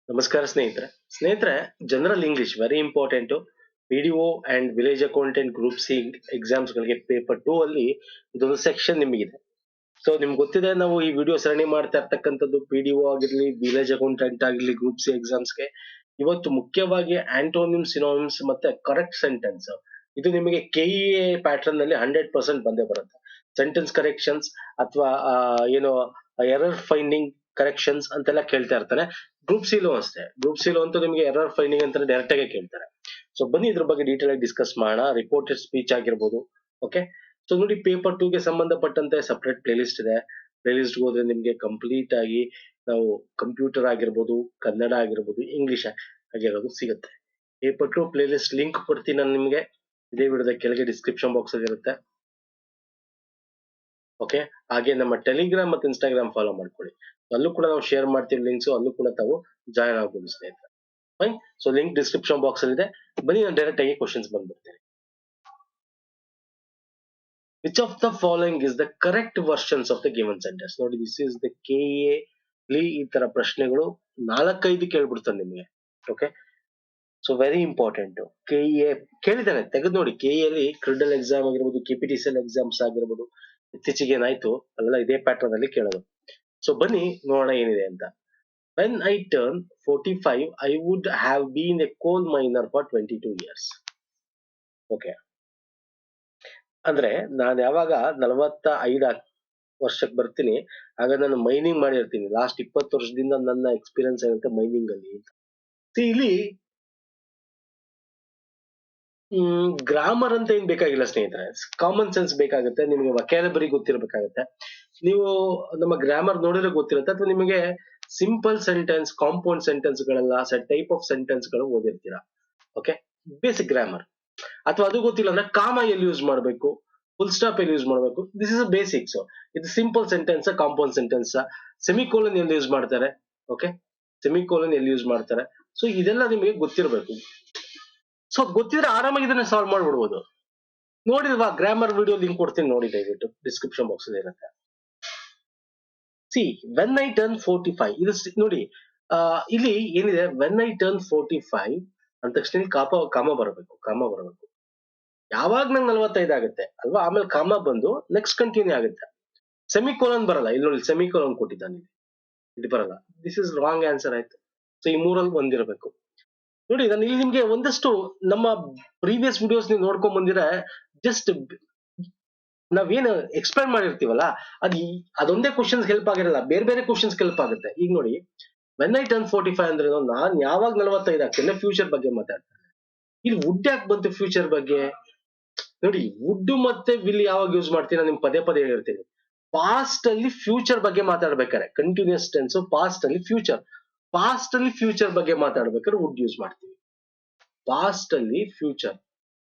ನಮಸ್ಕಾರ ಸ್ನೇಹಿತರೆ general English very important. PDO and village accountant group C exams ಗಳಿಗೆ paper 2 ಅಲ್ಲಿ ಇದೊಂದು ಸೆಕ್ಷನ್ ನಿಮಗಿದೆ. ಸೊ ನಿಮ್ಗೆ ಗೊತ್ತಿದೆ, ನಾವು ಈ ವಿಡಿಯೋ ಸರಣಿ ಮಾಡ್ತಾ ಇರ್ತಕ್ಕಂಥದ್ದು ಪಿಡಿಒ ಆಗಿರ್ಲಿ, ವಿಲೇಜ್ ಅಕೌಂಟೆಂಟ್ ಆಗಿರ್ಲಿ, ಗ್ರೂಪ್ ಸಿ ಎಕ್ಸಾಮ್ಸ್ಗೆ ಇವತ್ತು ಮುಖ್ಯವಾಗಿ ಆಂಟೋನಿಮ್ಸ್, ಸಿನೋನಿಮ್ಸ್ ಮತ್ತೆ ಕರೆಕ್ಟ್ ಸೆಂಟೆನ್ಸ್ ಇದು ನಿಮಗೆ ಕೆಇಎ ಪ್ಯಾಟರ್ನ್ ನಲ್ಲಿ 100% ಬಂದೇ ಬರುತ್ತೆ. ಸೆಂಟೆನ್ಸ್ ಕರೆಕ್ಷನ್ಸ್ ಅಥವಾ ಏನು ಎರರ್ ಫೈಂಡಿಂಗ್ ಕರೆಕ್ಷನ್ಸ್ ಅಂತೆಲ್ಲ ಕೇಳ್ತಾ ಇರ್ತಾರೆ. ಗ್ರೂಪ್ ಸಿಲೋ ಅಷ್ಟೇ, ಗ್ರೂಪ್ ಸಿಲೋ ಅಂತೂ ನಿಮಗೆ ಎರರ್ ಫೈಂಡಿಂಗ್ ಅಂತ ಡೈರೆಕ್ಟ್ ಆಗಿ ಕೇಳ್ತಾರೆ. ಸೊ ಬನ್ನಿ ಇದ್ರ ಬಗ್ಗೆ ಡೀಟೇಲ್ ಆಗಿ ಡಿಸ್ಕಸ್ ಮಾಡೋಣ. ರಿಪೋರ್ಟೆಡ್ ಸ್ಪೀಚ್ ಆಗಿರ್ಬೋದು. ಓಕೆ, ಸೊ ನೋಡಿ, ಪೇಪರ್ 2 ಗೆ ಸಂಬಂಧಪಟ್ಟಂತೆ ಸಪರೇಟ್ ಪ್ಲೇಲಿಸ್ಟ್ ಇದೆ. ಪ್ಲೇಲಿಸ್ಟ್ ಹೋದ್ರೆ ನಿಮ್ಗೆ ಕಂಪ್ಲೀಟ್ ಆಗಿ ನಾವು ಕಂಪ್ಯೂಟರ್ ಆಗಿರ್ಬೋದು, ಕನ್ನಡ ಆಗಿರ್ಬೋದು, ಇಂಗ್ಲಿಷ್ ಆಗಿರೋದು ಸಿಗುತ್ತೆ. ಪೇಪರ್ 2 ಪ್ಲೇಲಿಸ್ಟ್ ಲಿಂಕ್ ಕೊಡ್ತೀನಿ ನಾನು ನಿಮ್ಗೆ, ಇದೇ ವಿಡಿಯೋದ ಕೆಳಗೆ ಡಿಸ್ಕ್ರಿಪ್ಷನ್ ಬಾಕ್ಸ್ ಅಲ್ಲಿ ಇರುತ್ತೆ. ಓಕೆ, ಹಾಗೆ ನಮ್ಮ ಟೆಲಿಗ್ರಾಮ್ ಮತ್ತೆ ಇನ್ಸ್ಟಾಗ್ರಾಮ್ ಫಾಲೋ ಮಾಡ್ಕೊಳ್ಳಿ, ಅಲ್ಲೂ ಕೂಡ ನಾವು ಶೇರ್ ಮಾಡ್ತೀವಿ ಲಿಂಕ್ಸ್, ಅಲ್ಲೂ ಕೂಡ ತಾವು ಜಾಯ್ನ್ ಆಗ್ಬೋದು ಸ್ನೇಹಿತರೆ. Fine, so link description box ಅಲ್ಲಿ ಇದೆ. ಬನ್ನಿ ನಾನು ಡೈರೆಕ್ಟ್ ಆಗಿ ಕ್ವಶನ್ಸ್ ಬಂದ್ಬಿಡ್ತೇನೆ. Which of the following is the correct versions of the given sentence? ನೋಡಿ, ದಿಸ್ ಇಸ್ ದ ಕೆಎ ಈ ತರ ಪ್ರಶ್ನೆಗಳು 4-5 ಕೇಳ್ಬಿಡ್ತಾನೆ ನಿಮಗೆ. Okay, so very important. KEA ಕೇಳಿದಾನೆ, ತೆಗೆದು ನೋಡಿ. ಕೆಇ ಅಲ್ಲಿ ಕ್ರಿಡಲ್ ಎಕ್ಸಾಮ್ ಆಗಿರ್ಬೋದು, ಕೆಪಿಟಿಸಿಎಲ್ ಎಕ್ಸಾಮ್ಸ್ ಆಗಿರ್ಬೋದು, ಇತ್ತೀಚೆಗೆ ಏನಾಯ್ತು ಅಲ್ಲ ಇದೇ ಪ್ಯಾಟರ್ನ್ ಅಲ್ಲಿ ಕೇಳೋದು. ಸೊ ಬನ್ನಿ ನೋಡೋಣ ಏನಿದೆ ಅಂತ. When I turn 45, I would have been a coal miner for 22 years. Okay, ಅಂದ್ರೆ ನಾನು ಯಾವಾಗ 45 ವರ್ಷಕ್ಕೆ ಬರ್ತೀನಿ ಆಗ ನಾನು ಮೈನಿಂಗ್ ಮಾಡಿರ್ತೀನಿ. ಲಾಸ್ಟ್ 20 ವರ್ಷದಿಂದ ನನ್ನ ಎಕ್ಸ್ಪೀರಿಯನ್ಸ್ ಆಗಿರುತ್ತೆ ಮೈನಿಂಗ್ ಅಲ್ಲಿ. ಇಲ್ಲಿ ಗ್ರಾಮರ್ ಅಂತ ಏನ್ ಬೇಕಾಗಿಲ್ಲ ಸ್ನೇಹಿತರೆ, ಕಾಮನ್ ಸೆನ್ಸ್ ಬೇಕಾಗುತ್ತೆ. ನಿಮಗೆ ವಕ್ಯಾಲಬರಿ ಗೊತ್ತಿರಬೇಕಾಗುತ್ತೆ. ನೀವು ನಮ್ಮ ಗ್ರಾಮರ್ ನೋಡಿದ್ರೆ ಗೊತ್ತಿರುತ್ತೆ, ಅಥವಾ ನಿಮಗೆ ಸಿಂಪಲ್ ಸೆಂಟೆನ್ಸ್, ಕಾಂಪೌಂಡ್ ಸೆಂಟೆನ್ಸ್ ಗಳೆಲ್ಲ ಟೈಪ್ ಆಫ್ ಸೆಂಟೆನ್ಸ್ ಗಳು ಓದಿರ್ತೀರಾ. Okay, basic grammar. ಅಥವಾ ಅದು ಗೊತ್ತಿಲ್ಲ ಅಂದ್ರೆ ಕಾಮ ಎಲ್ಲಿ ಯೂಸ್ ಮಾಡಬೇಕು, ಫುಲ್ ಸ್ಟಾಪ್ ಎಲ್ಲಿ ಯೂಸ್ ಮಾಡಬೇಕು, ದಿಸ್ ಇಸ್ ಬೇಸಿಕ್ಸ್. ಇದು simple sentence, compound sentence, semicolon ಎಲ್ಲಿ ಯೂಸ್ ಮಾಡ್ತಾರೆ. ಓಕೆ, ಸೆಮಿಕೋಲನ್ ಎಲ್ಲಿ ಯೂಸ್ ಮಾಡ್ತಾರೆ. ಸೊ ಇದೆಲ್ಲ ನಿಮಗೆ ಗೊತ್ತಿರಬೇಕು. ಸೊ ಗೊತ್ತಿದ್ರೆ ಆರಾಮಾಗಿ ಇದನ್ನ ಸಾಲ್ವ್ ಮಾಡ್ಬಿಡ್ಬೋದು. ನೋಡಿಲ್ವಾ, ಗ್ರಾಮರ್ ವಿಡಿಯೋ ಲಿಂಕ್ ಕೊಡ್ತೀನಿ ನೋಡಿ, ದಯವಿಟ್ಟು ಡಿಸ್ಕ್ರಿಪ್ಷನ್ ಬಾಕ್ಸ್ ಅಲ್ಲಿ ಇರುತ್ತೆ. ಸಿ ವೆನ್ ಐ ಟರ್ನ್ 45, ಇದು ನೋಡಿ, ಇಲ್ಲಿ ಏನಿದೆ, ವೆನ್ ಐ ಟರ್ನ್ 45 ಅಂದ ತಕ್ಷಣ ಕಾಮ ಬರಬೇಕು. ಯಾವಾಗ ನಂಗೆ 45 ಆಗುತ್ತೆ ಅಲ್ವಾ, ಆಮೇಲೆ ಕಾಮ ಬಂದು ನೆಕ್ಸ್ಟ್ ಕಂಟಿನ್ಯೂ ಆಗುತ್ತೆ. ಸೆಮಿಕೋಲನ್ ಬರಲ್ಲ. ಇಲ್ಲಿ ನೋಡಿ, ಸೆಮಿಕೋಲನ್ ಕೊಟ್ಟಿದ್ದಾನೆ, ಇದು ಬರಲ್ಲ. ದಿಸ್ ಇಸ್ ರಾಂಗ್ ಆನ್ಸರ್ ಆಯ್ತು. ಸೊ ಈ ಮೂರಲ್ಲಿ ಒಂದಿರಬೇಕು. ನೋಡಿ, ನಾನು ಇಲ್ಲಿ ನಿಮ್ಗೆ ಒಂದಷ್ಟು ನಮ್ಮ ಪ್ರೀವಿಯಸ್ ವಿಡಿಯೋಸ್ ನೀವು ನೋಡ್ಕೊಂಡ್ ಬಂದಿರ, ಜಸ್ಟ್ ನಾವೇನು ಎಕ್ಸ್ಪ್ಲೈನ್ ಮಾಡಿರ್ತೀವಲ್ಲ, ಅದೊಂದೇ ಕ್ವಶನ್ಸ್ ಹೆಲ್ಪ್ ಆಗಿರಲ್ಲ, ಬೇರೆ ಬೇರೆ ಕ್ವಶನ್ಸ್ ಹೆಲ್ಪ್ ಆಗುತ್ತೆ. ಈಗ ನೋಡಿ, ವೆನ್ ಐ ಟರ್ನ್ 45 ಅಂದ್ರೆ ನಾನ್ ಯಾವಾಗ 45 ಆಗ್ತೇನೆ, ಫ್ಯೂಚರ್ ಬಗ್ಗೆ ಮಾತಾಡ್ತೇನೆ. ಇಲ್ಲಿ ವುಡ್ ಯಾಕೆ ಬಂತು ಫ್ಯೂಚರ್ ಬಗ್ಗೆ? ನೋಡಿ, ವುಡ್ ಮತ್ತೆ ವಿಲ್ ಯಾವಾಗ ಯೂಸ್ ಮಾಡ್ತೀನಿ ನಿಮ್ ಪದೇ ಪದೇ ಹೇಳಿರ್ತೀನಿ. ಪಾಸ್ಟ್ ಅಲ್ಲಿ ಫ್ಯೂಚರ್ ಬಗ್ಗೆ ಮಾತಾಡ್ಬೇಕಾರೆ, ಕಂಟಿನ್ಯೂಸ್ ಟೆನ್ಸ್, ಪಾಸ್ಟ್ ಅಲ್ಲಿ ಫ್ಯೂಚರ್ ಬಗ್ಗೆ ಮಾತಾಡ್ಬೇಕಾದ್ರೆ ವುಡ್ ಯೂಸ್ ಮಾಡ್ತೀವಿ. ಪಾಸ್ಟ್ ಅಲ್ಲಿ ಫ್ಯೂಚರ್.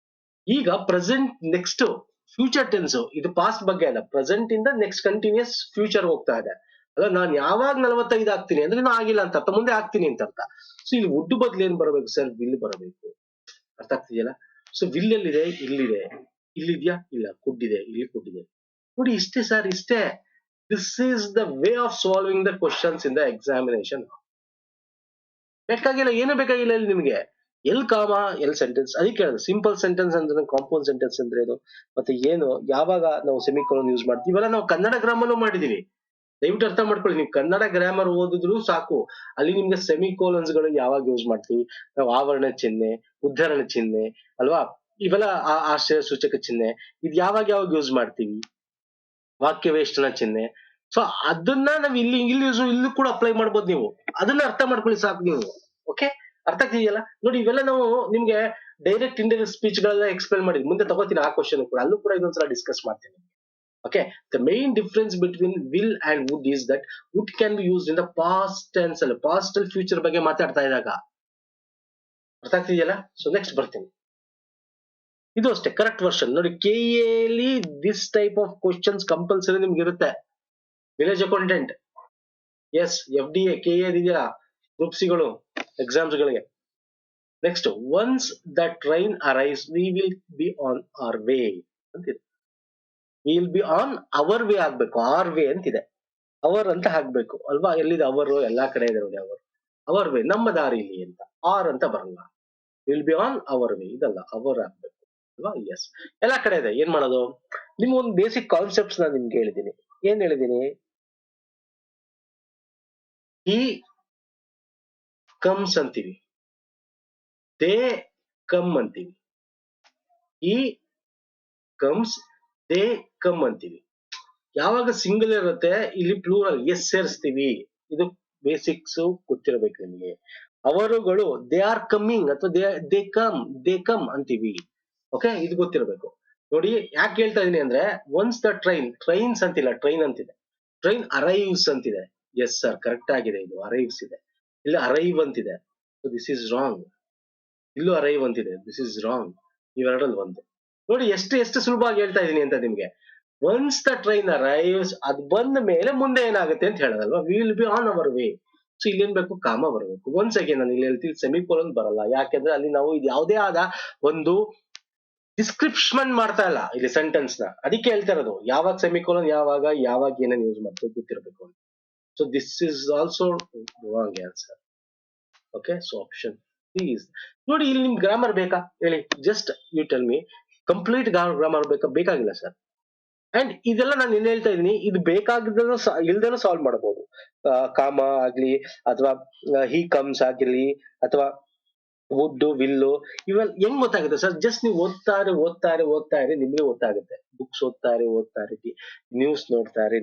ಈಗ ಪ್ರೆಸೆಂಟ್ ನೆಕ್ಸ್ಟ್ ಫ್ಯೂಚರ್ ಟೆನ್ಸ್, ಇದು ಪಾಸ್ಟ್ ಬಗ್ಗೆ ಅಲ್ಲ, ಪ್ರೆಸೆಂಟ್ ಇಂದ ನೆಕ್ಸ್ಟ್ ಕಂಟಿನ್ಯೂಸ್ ಫ್ಯೂಚರ್ ಹೋಗ್ತಾ ಇದೆ ಅಲ್ಲ. ನಾನು ಯಾವಾಗ 45 ಆಗ್ತೀನಿ ಅಂದ್ರೆ ನಾನು ಆಗಿಲ್ಲ ಅಂತ ಅರ್ಥ, ಮುಂದೆ ಆಗ್ತೀನಿ ಅಂತ ಅರ್ಥ. ಸೊ ಇಲ್ಲಿ ವುಡ್ ಬದ್ಲು ಏನ್ ಬರಬೇಕು ಸರ್? ವಿಲ್ ಬರಬೇಕು. ಅರ್ಥ ಆಗ್ತಿದೆಯಲ್ಲ? ಸೊ ವಿಲ್ ಎಲ್ಲಿದೆ? ಇಲ್ಲಿದೆ. ಇಲ್ಲಿದ್ಯಾ? ಇಲ್ಲ. ಕುಡ್ಡಿದೆ, ಇಲ್ಲಿ ಕುಡ್ಡಿದೆ. ನೋಡಿ, ಇಷ್ಟೇ ಸರ್, ಇಷ್ಟೇ. This is the way of solving the questions in the examination. ಬೇಕಾಗಿಲ್ಲ, ಏನು ಬೇಕಾಗಿಲ್ಲ ಇಲ್ಲಿ ನಿಮ್ಗೆ. ಎಲ್ ಕಾಮ, ಎಲ್ ಸೆಂಟೆನ್ಸ್, ಅದಕ್ಕೆ ಹೇಳೋದು ಸಿಂಪಲ್ ಸೆಂಟೆನ್ಸ್ ಅಂದ್ರೆ ಕಾಂಪೌಂಡ್ ಸೆಂಟೆನ್ಸ್ ಅಂದ್ರೆ ಏನು, ಮತ್ತೆ ಏನು, ಯಾವಾಗ ನಾವು ಸೆಮಿಕೋಲನ್ ಯೂಸ್ ಮಾಡ್ತೀವಿ, ಇವೆಲ್ಲ ನಾವು ಕನ್ನಡ ಗ್ರಾಮರ್ನು ಮಾಡಿದೀವಿ. ದಯವಿಟ್ಟು ಅರ್ಥ ಮಾಡ್ಕೊಳ್ಳಿ. ನೀವು ಕನ್ನಡ ಗ್ರಾಮರ್ ಓದಿದ್ರು ಸಾಕು, ಅಲ್ಲಿ ನಿಮ್ಗೆ ಸೆಮಿಕೋಲನ್ಸ್ ಗಳು ಯಾವಾಗ ಯೂಸ್ ಮಾಡ್ತೀವಿ, ನಾವು ಆವರಣ ಚಿಹ್ನೆ, ಉದ್ಧರಣ ಚಿಹ್ನೆ ಅಲ್ವಾ, ಇವೆಲ್ಲ ಆಶ್ಚರ್ಯ ಸೂಚಕ ಚಿಹ್ನೆ, ಇದು ಯಾವಾಗ ಯೂಸ್ ಮಾಡ್ತೀವಿ, ವಾಕ್ಯ ವೇಷ್ಟನ ಚಿಹ್ನೆ. ಸೊ ಅದನ್ನ ನಾವು ಇಲ್ಲೂ ಕೂಡ ಅಪ್ಲೈ ಮಾಡ್ಬೋದು. ನೀವು ಅದನ್ನ ಅರ್ಥ ಮಾಡ್ಕೊಳ್ಳಿ ಸಾಕು ನೀವು. ಓಕೆ, ಅರ್ಥ ಆಗ್ತಿದೆಯಲ್ಲ? ನೋಡಿ, ಇವೆಲ್ಲ ನಾವು ನಿಮ್ಗೆ ಡೈರೆಕ್ಟ್ ಇಂಡೈರೆಕ್ಟ್ ಸ್ಪೀಚ್ ಗಳೆಲ್ಲ ಎಕ್ಸ್ಪ್ಲೈನ್ ಮಾಡಿದ್ವಿ. ಮುಂದೆ ತಗೋತೀನಿ ಆ ಕ್ವಶನ್ ಕೂಡ, ಅಲ್ಲೂ ಕೂಡ ಇದೊಂದ್ಸಲ ಡಿಸ್ಕಸ್ ಮಾಡ್ತೀನಿ. Okay, the main difference between will and would is that would can be used in the past tense ಅಲ್ಲಿ, ಪಾಸ್ಟ್ ಅಲ್ಲಿ ಫ್ಯೂಚರ್ ಬಗ್ಗೆ ಮಾತಾಡ್ತಾ ಇದ್ದಾಗ. ಅರ್ಥ ಆಗ್ತಿದೆಯಲ್ಲ? ಸೊ ನೆಕ್ಸ್ಟ್ ಬರ್ತೀನಿ. ಇದು ಅಷ್ಟೇ ಕರೆಕ್ಟ್ ವರ್ಷನ್. ನೋಡಿ, ಕೆಇಎಲಿ this type of questions compulsory ನಿಮ್ಗೆ ಇರುತ್ತೆ. Village accountant, S, FDA, KEA ಇದೆಯಲ್ಲ, ಗ್ರೂಪ್ ಸಿಗಳು ಎಕ್ಸಾಮ್ಸ್ ಗಳಿಗೆ. Next, once the train arrives we will be on our way ಅಂತಿದೆ. Will be on our way ಆಗ್ಬೇಕು, ಆರ್ ವೇ ಅಂತಿದೆ. ಅವರ್ ಅಂತ ಹಾಕ್ಬೇಕು ಅಲ್ವಾ? ಎಲ್ಲಿದೆ ಅವರು? ಎಲ್ಲಾ ಕಡೆ ಇದೆ ನೋಡಿ ಅವರು. ಅವರ್ ವೇ, ನಮ್ಮ ದಾರಿಲಿ ಅಂತ. ಆರ್ ಅಂತ ಬರಲ್ಲ. Will be on our way, ಇದಲ್ಲ ಅವರ್ ಆಗ್ಬೇಕು ಅಲ್ವಾ. ಎಸ್, ಎಲ್ಲಾ ಕಡೆ ಇದೆ, ಏನ್ ಮಾಡೋದು. ನಿಮ್ಗೆ ಒಂದು ಬೇಸಿಕ್ ಕಾನ್ಸೆಪ್ಟ್ಸ್ ನಾನು ನಿಮ್ಗೆ ಹೇಳಿದ್ದೀನಿ. ಏನ್ ಹೇಳಿದ್ದೀನಿ? ಈ ಕಮ್ಸ್ ಅಂತೀವಿ, ದೇ ಕಮ್ ಅಂತೀವಿ, ಈ ಕಮ್ಸ್, ದೇ ಕಮ್ ಅಂತೀವಿ. ಯಾವಾಗ ಸಿಂಗಲ್ ಇರುತ್ತೆ ಇಲ್ಲಿ ಪ್ಲೂರಲ್ ಎಸ್ ಸೇರಿಸ್ತೀವಿ. ಇದು ಬೇಸಿಕ್ಸ್ ಗೊತ್ತಿರಬೇಕು ನಿಮಗೆ. ಅವರುಗಳು ದೇ ಆರ್ ಕಮ್ಮಿಂಗ್ ಅಥವಾ ದೇ ಕಮ್ ಅಂತೀವಿ. ಓಕೆ, ಇದು ಗೊತ್ತಿರಬೇಕು. ನೋಡಿ ಯಾಕೆ ಹೇಳ್ತಾ ಇದೀನಿ ಅಂದ್ರೆ, ಒನ್ಸ್ ದ ಟ್ರೈನ್ಸ್ ಅಂತಿಲ್ಲ, ಟ್ರೈನ್ ಅಂತಿದೆ. ಟ್ರೈನ್ ಅರೈವ್ಸ್ ಅಂತಿದೆ. ಎಸ್ ಸರ್, ಕರೆಕ್ಟ್ ಆಗಿದೆ, ಇದು ಅರೈವ್ಸ್ ಇದೆ. ಇಲ್ಲಿ ಅರೈವ್ ಅಂತಿದೆ, ದಿಸ್ ಇಸ್ ರಾಂಗ್. ಇಲ್ಲೂ ಅರೈವ್ ಅಂತಿದೆ, ದಿಸ್ ಇಸ್ ರಾಂಗ್. ಇವೆರಡಲ್ಲಿ ಒಂದು. ನೋಡಿ ಎಷ್ಟು ಎಷ್ಟು ಸುಲಭವಾಗಿ ಹೇಳ್ತಾ ಇದೀನಿ ಅಂತ ನಿಮ್ಗೆ. ಒನ್ಸ್ ದ ಟ್ರೈನ್ ಅರೈವ್ಸ್, ಅದ್ ಬಂದ ಮೇಲೆ ಮುಂದೆ ಏನಾಗುತ್ತೆ ಅಂತ ಹೇಳೋದಲ್ವಾ, will be on our way. So ಇಲ್ಲಿ ಏನ್ ಬೇಕು, ಕಾಮ ಬರಬೇಕು. ಒನ್ಸ್ ಅಗೇನ್ ನಾನು ಇಲ್ಲಿ ಹೇಳ್ತೀನಿ, ಸೆಮಿಕೋಲನ್ ಬರಲ್ಲ. ಯಾಕೆಂದ್ರೆ ಅಲ್ಲಿ ನಾವು ಇದು ಯಾವುದೇ ಆದ ಒಂದು ಡಿಸ್ಕ್ರಿಪ್ಷನ್ ಮಾಡ್ತಾ ಇಲ್ಲ ಇಲ್ಲಿ ಸೆಂಟೆನ್ಸ್ ನ. ಅದಕ್ಕೆ ಹೇಳ್ತಾ ಇರೋದು, ಯಾವಾಗ ಸೆಮಿಕೋಲನ್, ಯಾವಾಗ ಏನೇನು ಯೂಸ್ ಮಾಡ್ತೀವಿ ಗೊತ್ತಿರಬೇಕು. So this is also wrong answer. Okay, so option please. ನೋಡಿ ಇಲ್ಲಿ ನಿಮ್ಗೆ ಗ್ರಾಮರ್ ಬೇಕಾ ಹೇಳಿ, just you tell me. Complete grammar ಬೇಕಾ? ಬೇಕಾಗಿಲ್ಲ ಸರ್. ಅಂಡ್ ಇದೆಲ್ಲ ನಾನು ಏನ್ ಹೇಳ್ತಾ ಇದೀನಿ, ಇದು ಬೇಕಾಗಿದ್ದನ್ನು ಇಲ್ದೇನೂ ಸಾಲ್ವ್ ಮಾಡಬಹುದು. ಕಾಮ ಆಗ್ಲಿ, ಅಥವಾ ಹಿ ಕಮ್ಸ್ ಆಗಿರ್ಲಿ, ಅಥವಾ ವುಡ್, ವಿಲ್ಲು, ಇವೆಲ್ಲ ಹೆಂಗ್ ಗೊತ್ತಾಗುತ್ತೆ ಸರ್? ಜಸ್ಟ್ ನೀವು ಓದ್ತಾ ಇರಿ, ನಿಮ್ಗೆ ಗೊತ್ತಾಗುತ್ತೆ. ಬುಕ್ಸ್ ಓದ್ತಾ ಇರಿ, ನ್ಯೂಸ್ ನೋಡ್ತಾ ಇರಿ,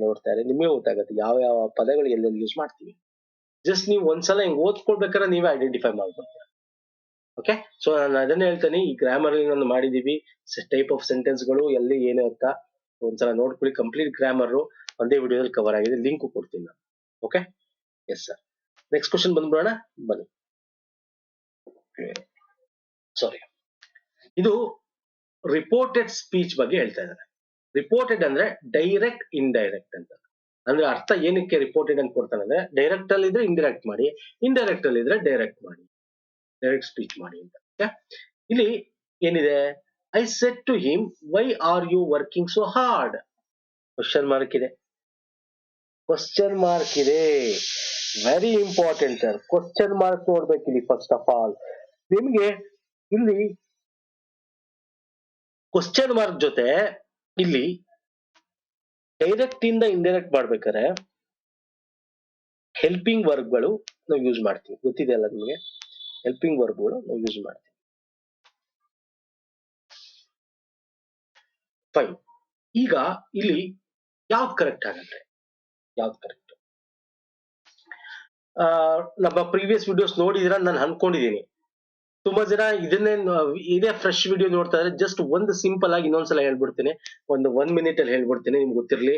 ನಿಮ್ಗೆ ಗೊತ್ತಾಗುತ್ತೆ ಯಾವ ಯಾವ ಪದಗಳು ಎಲ್ಲೆಲ್ಲಿ ಯೂಸ್ ಮಾಡ್ತೀವಿ. ಜಸ್ಟ್ ನೀವು ಒಂದ್ಸಲ ಹಿಂಗ್ ಓದ್ಕೊಳ್ಬೇಕಾದ್ರೆ ನೀವೇ ಐಡೆಂಟಿಫೈ ಮಾಡ್ಕೊಡ್ತೀರಾ. ಓಕೆ, ಸೊ ನಾನು ಅದನ್ನೇ ಹೇಳ್ತೇನೆ, ಈ ಗ್ರಾಮರ್ ನಾನು ಮಾಡಿದೀವಿ, ಟೈಪ್ ಆಫ್ ಸೆಂಟೆನ್ಸ್ ಗಳು ಎಲ್ಲಿ ಏನು ಅಂತ ಒಂದ್ಸಲ ನೋಡ್ಕೊಳ್ಳಿ. ಕಂಪ್ಲೀಟ್ ಗ್ರಾಮರ್ ಒಂದೇ ವಿಡಿಯೋದಲ್ಲಿ ಕವರ್ ಆಗಿದೆ, ಲಿಂಕ್ ಕೊಡ್ತೀನಿ ನಾನು. Okay, yes sir. Next question ಬಂದ್ಬಿಡೋಣ, ಬನ್ನಿ. ಸಾರಿ, ಇದು ರಿಪೋರ್ಟೆಡ್ ಸ್ಪೀಚ್ ಬಗ್ಗೆ ಹೇಳ್ತಾ ಇದ್ದಾರೆ. ರಿಪೋರ್ಟೆಡ್ ಅಂದ್ರೆ ಡೈರೆಕ್ಟ್, ಇಂಡೈರೆಕ್ಟ್ ಅಂತ. ಅಂದ್ರೆ ಅರ್ಥ ಏನಕ್ಕೆ ರಿಪೋರ್ಟೆಡ್ ಅಂತ ಕೊಡ್ತಾನೆ ಅಂದ್ರೆ, ಡೈರೆಕ್ಟ್ ಅಲ್ಲಿ ಇದ್ರೆ ಇಂಡೈರೆಕ್ಟ್ ಮಾಡಿ, ಇಂಡೈರೆಕ್ಟ್ ಅಲ್ಲಿ ಇದ್ರೆ ಡೈರೆಕ್ಟ್ ಮಾಡಿ, ಡೈರೆಕ್ಟ್ ಸ್ಪೀಚ್ ಮಾಡಿ ಅಂತ. ಇಲ್ಲಿ ಏನಿದೆ, I said to him why are you working so hard. Question mark ಇದೆ, ಕ್ವಶನ್ ಮಾರ್ಕ್ ಇದೆ. Very important sir, question mark ನೋಡ್ಬೇಕು ಇಲ್ಲಿ. ಫಸ್ಟ್ ಆಫ್ ಆಲ್ ನಿಮ್ಗೆ ಇಲ್ಲಿ ಕ್ವಶನ್ ಮಾರ್ಕ್ ಜೊತೆ ಇಲ್ಲಿ ಡೈರೆಕ್ಟ್ ಇಂದ ಇಂಡೈರೆಕ್ಟ್ ಮಾಡ್ಬೇಕಾದ್ರೆ ಹೆಲ್ಪಿಂಗ್ ವರ್ಬ್ಗಳು ನಾವು ಯೂಸ್ ಮಾಡ್ತೀವಿ, ಗೊತ್ತಿದೆ ಅಲ್ಲ ನಿಮಗೆ. ಹೆಲ್ಪಿಂಗ್ ವರ್ಬ್ಗಳು ನಾವು ಯೂಸ್ ಮಾಡ್ತೀವಿ. ಫೈನ್. ಈಗ ಇಲ್ಲಿ ಯಾವ್ದು ಕರೆಕ್ಟ್ ಆಗತ್ತೆ, ಯಾವ್ದು ಕರೆಕ್ಟ್? ನಮ್ಮ ಪ್ರೀವಿಯಸ್ ವಿಡಿಯೋಸ್ ನೋಡಿದಿರ ನಾನು ಅನ್ಕೊಂಡಿದೀನಿ. ತುಂಬಾ ಜನ ಇದನ್ನೇ ಇದೇ ಫ್ರೆಶ್ ವಿಡಿಯೋ ನೋಡ್ತಾ ಇದ್ರೆ, ಜಸ್ಟ್ ಒಂದು ಸಿಂಪಲ್ ಆಗಿ ಇನ್ನೊಂದ್ಸಲ ಹೇಳ್ಬಿಡ್ತೀನಿ, ಒಂದು 1 minute ಅಲ್ಲಿ ಹೇಳ್ಬಿಡ್ತೀನಿ, ನಿಮ್ಗೆ ಗೊತ್ತಿರ್ಲಿ.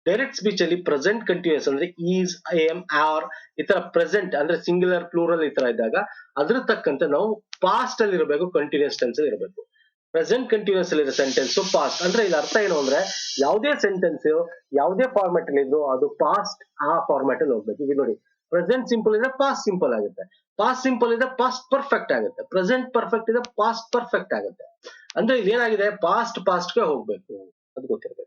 ಡೈರೆಕ್ಟ್ ಸ್ಪೀಚ್ ಅಲ್ಲಿ ಪ್ರೆಸೆಂಟ್ ಕಂಟಿನ್ಯೂಸ್ ಅಂದ್ರೆ ಈಸ್, ಐ ಎಮ್, ಆರ್, ಈ ತರ ಪ್ರೆಸೆಂಟ್ ಅಂದ್ರೆ ಸಿಂಗ್ಯುಲರ್, ಪ್ಲೂರಲ್ ಈ ತರ ಇದ್ದಾಗ ಅದ್ರ ತಕ್ಕಂತೆ ನಾವು ಪಾಸ್ಟ್ ಅಲ್ಲಿ ಇರಬೇಕು, ಕಂಟಿನ್ಯೂಸ್ ಟೆನ್ಸ್ ಅಲ್ಲಿ ಇರಬೇಕು. ಪ್ರೆಸೆಂಟ್ ಕಂಟಿನ್ಯೂಸ್ ಅಲ್ಲಿ ಇರೋ ಸೆಂಟೆನ್ಸ್ ಪಾಸ್ಟ್ ಅಂದ್ರೆ ಇದು ಅರ್ಥ ಏನು ಅಂದ್ರೆ, ಯಾವುದೇ ಸೆಂಟೆನ್ಸ್ ಯಾವುದೇ ಫಾರ್ಮ್ಯಾಟ್ ಅಲ್ಲಿ ಇದ್ರು ಅದು ಪಾಸ್ಟ್ ಆ ಫಾರ್ಮ್ಯಾಟ್ ಅಲ್ಲಿ ಹೋಗ್ಬೇಕು. ಈಗ ನೋಡಿ, ಪ್ರೆಸೆಂಟ್ ಸಿಂಪಲ್ ಇದ್ರೆ ಪಾಸ್ಟ್ ಸಿಂಪಲ್ ಆಗುತ್ತೆ, ಪಾಸ್ಟ್ ಸಿಂಪಲ್ ಇದ್ರೆ ಪಾಸ್ಟ್ ಪರ್ಫೆಕ್ಟ್ ಆಗುತ್ತೆ, ಪ್ರೆಸೆಂಟ್ ಪರ್ಫೆಕ್ಟ್ ಇದೆ ಪಾಸ್ಟ್ ಪರ್ಫೆಕ್ಟ್ ಆಗುತ್ತೆ. ಅಂದ್ರೆ ಇಲ್ಲಿ ಏನಾಗಿದೆ, ಪಾಸ್ಟ್ ಗೆ ಹೋಗ್ಬೇಕು, ಅದು ಗೊತ್ತಿರಬೇಕು.